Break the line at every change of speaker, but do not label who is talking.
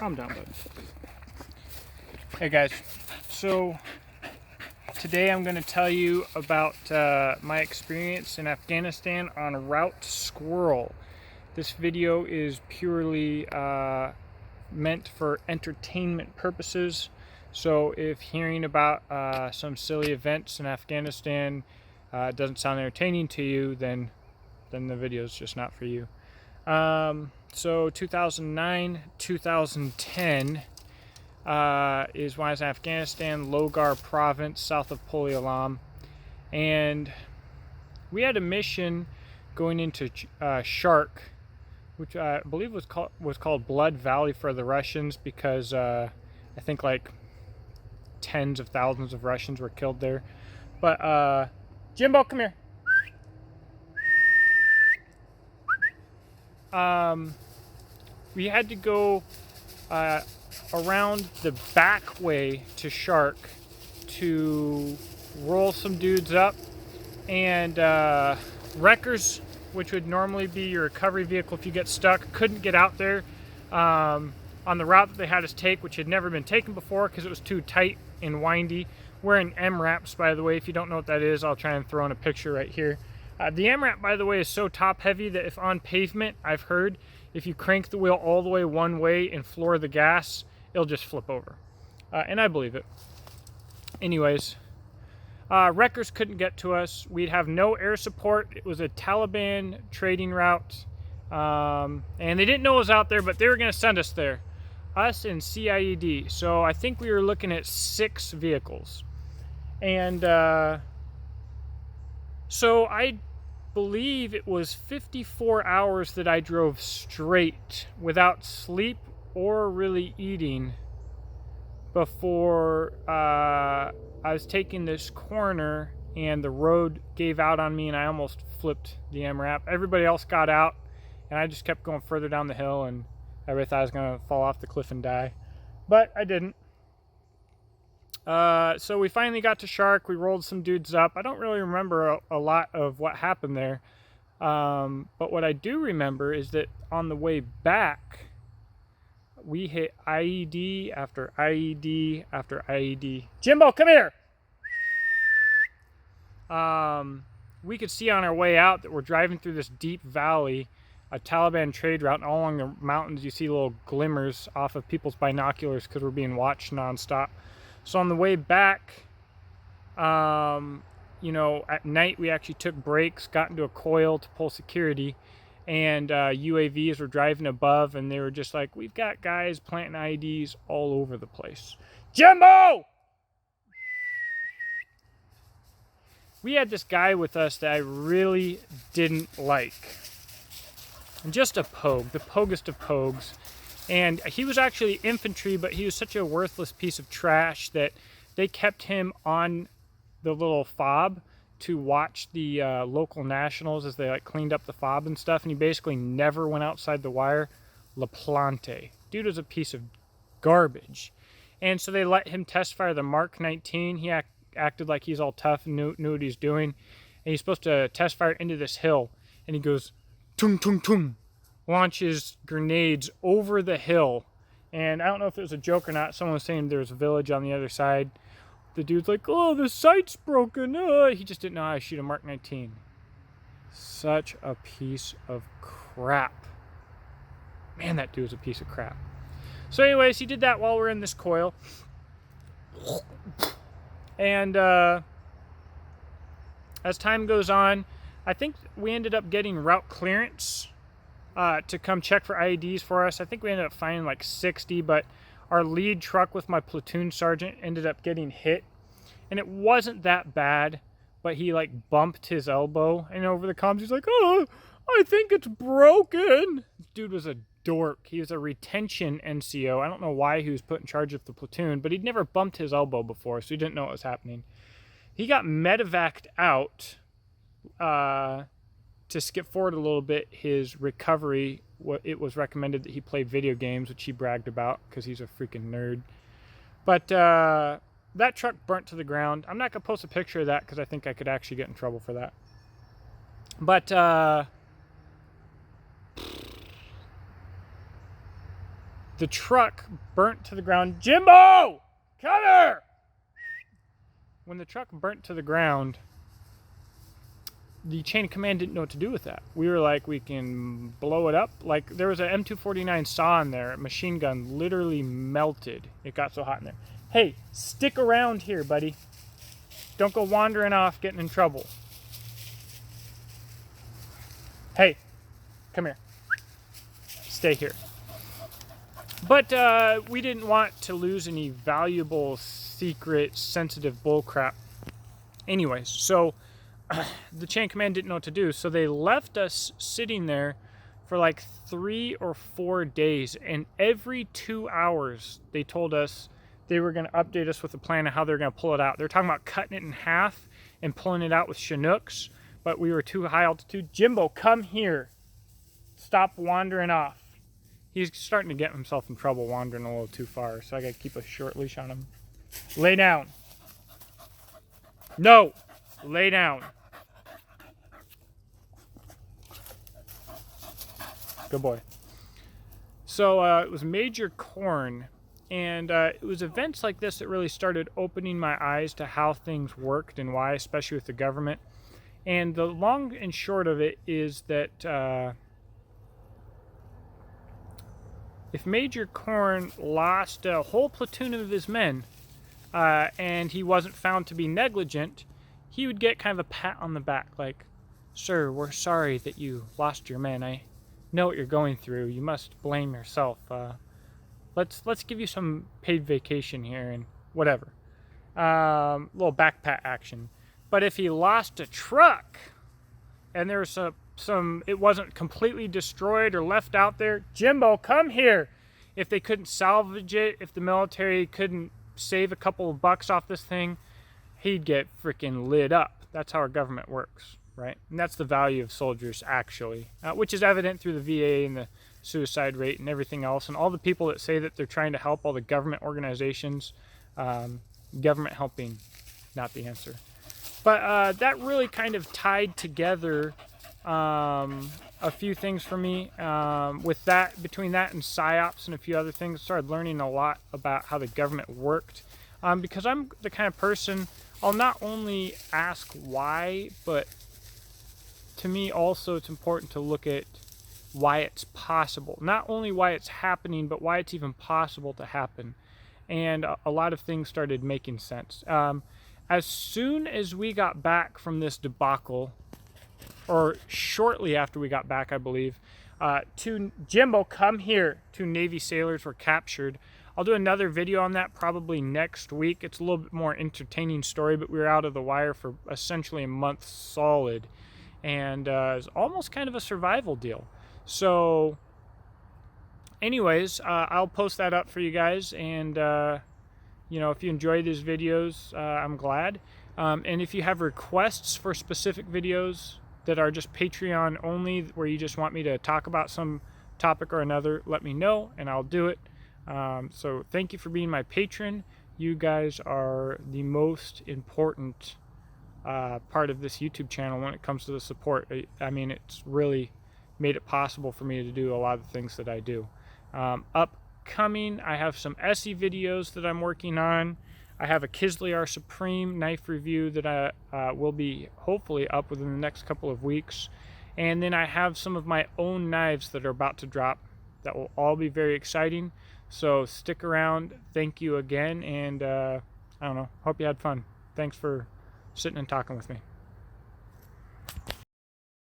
Calm down, bud. Hey guys, so today I'm going to tell you about my experience in Afghanistan on Route Squirrel. This video is purely meant for entertainment purposes. So if hearing about some silly events in Afghanistan doesn't sound entertaining to you, then the video is just not for you. So 2009, 2010 is when I was in Afghanistan, Logar province, south of Polialam, and we had a mission going into Shark, which I believe was called Blood Valley for the Russians, because I think like tens of thousands of Russians were killed there. But Jimbo, come here. We had to go around the back way to Shark to roll some dudes up, and wreckers, which would normally be your recovery vehicle if you get stuck, couldn't get out there on the route that they had us take, which had never been taken before because it was too tight and windy. We're in MRAPs, by the way. If you don't know what that is, I'll try and throw in a picture right here. The MRAP, by the way, is so top heavy that if on pavement, I've heard, if you crank the wheel all the way one way and floor the gas, it'll just flip over. And I believe it. Anyways, wreckers couldn't get to us. We'd have no air support. It was a Taliban trading route. And they didn't know it was out there, but they were going to send us there. Us and CIED. So I think we were looking at 6 vehicles. And so I believe it was 54 hours that I drove straight without sleep or really eating before I was taking this corner and the road gave out on me and I almost flipped the MRAP. Everybody else got out and I just kept going further down the hill, and everybody thought I was going to fall off the cliff and die, but I didn't. So we finally got to Shark. We rolled some dudes up. I don't really remember a lot of what happened there. But what I do remember is that on the way back, we hit IED after IED after IED. Jimbo, come here! We could see on our way out that we're driving through this deep valley, a Taliban trade route, and all along the mountains you see little glimmers off of people's binoculars because we're being watched nonstop. So on the way back, you know, at night we actually took breaks, got into a coil to pull security, and UAVs were driving above, and they were just like, we've got guys planting IEDs all over the place. Jimbo! We had this guy with us that I really didn't like. And just a pogue, the poguest of pogues. And he was actually infantry, but he was such a worthless piece of trash that they kept him on the little fob to watch the local nationals as they like cleaned up the fob and stuff. And he basically never went outside the wire. La Plante. Dude was a piece of garbage. And so they let him test fire the Mark 19. He acted like he's all tough and knew what he's doing. And he's supposed to test fire into this hill. And he goes, tung, tung, tung. Launches grenades over the hill, and I don't know if it was a joke or not. Someone was saying there was a village on the other side. The dude's like, oh, the sight's broken. He just didn't know how to shoot a Mark 19. Such a piece of crap. Man, that dude was a piece of crap. So anyways, he did that while we're in this coil. And as time goes on, I think we ended up getting route clearance to come check for IEDs for us. I think we ended up finding like 60, but our lead truck with my platoon sergeant ended up getting hit. And it wasn't that bad, but he like bumped his elbow, and over the comms he's like, oh, I think it's broken. This dude was a dork. He was a retention NCO. I don't know why he was put in charge of the platoon, but he'd never bumped his elbow before, so he didn't know what was happening. He got medevaced out. To skip forward a little bit, his recovery, it was recommended that he play video games, which he bragged about because he's a freaking nerd. But that truck burnt to the ground. I'm not going to post a picture of that because I think I could actually get in trouble for that. But the truck burnt to the ground. Jimbo, come here! When the truck burnt to the ground, the chain of command didn't know what to do with that. We were like, we can blow it up. Like, there was an M249 saw in there. A machine gun literally melted. It got so hot in there. Hey, stick around here, buddy. Don't go wandering off, getting in trouble. Hey, come here. Stay here. But we didn't want to lose any valuable, secret, sensitive bullcrap. Anyways, so the chain of command didn't know what to do, so they left us sitting there for like 3 or 4 days, and every 2 hours they told us they were going to update us with a plan of how they're going to pull it out. They're talking about cutting it in half and pulling it out with Chinooks, but we were too high altitude. Jimbo, come here. Stop wandering off. He's starting to get himself in trouble wandering a little too far, so I got to keep a short leash on him. Lay down. No. Lay down. Good boy. So it was Major Corn, and it was events like this that really started opening my eyes to how things worked and why, especially with the government. And the long and short of it is that if Major Corn lost a whole platoon of his men and he wasn't found to be negligent, he would get kind of a pat on the back, like, "Sir, we're sorry that you lost your men. I know what you're going through. You must blame yourself. Let's give you some paid vacation here and whatever." Little back pat action. But if he lost a truck and there was it wasn't completely destroyed or left out there, Jimbo, come here. If they couldn't salvage it, if the military couldn't save a couple of bucks off this thing, he'd get freaking lit up. That's how our government works, right? And that's the value of soldiers, actually, which is evident through the VA and the suicide rate and everything else, and all the people that say that they're trying to help, all the government organizations. Government helping, not the answer. But that really kind of tied together a few things for me. With that, between that and PSYOPs and a few other things, I started learning a lot about how the government worked. Because I'm the kind of person, I'll not only ask why, but to me also it's important to look at why it's possible. Not only why it's happening, but why it's even possible to happen. And a lot of things started making sense. As soon as we got back from this debacle, or shortly after we got back, I believe, two Jimbo, come here. 2 Navy sailors were captured. I'll do another video on that probably next week. It's a little bit more entertaining story, but we were out of the wire for essentially a month solid, and it's almost kind of a survival deal. So anyways, I'll post that up for you guys, and you know, if you enjoy these videos, I'm glad. And if you have requests for specific videos that are just Patreon only, where you just want me to talk about some topic or another, let me know and I'll do it. So thank you for being my patron. You guys are the most important part of this YouTube channel when it comes to the support. I mean, it's really made it possible for me to do a lot of the things that I do. Upcoming, I have some ESSI videos that I'm working on. I have a Kislyar Supreme knife review that I will be hopefully up within the next couple of weeks. And then I have some of my own knives that are about to drop that will all be very exciting. So stick around. Thank you again. And I don't know, hope you had fun. Thanks for sitting and talking with me.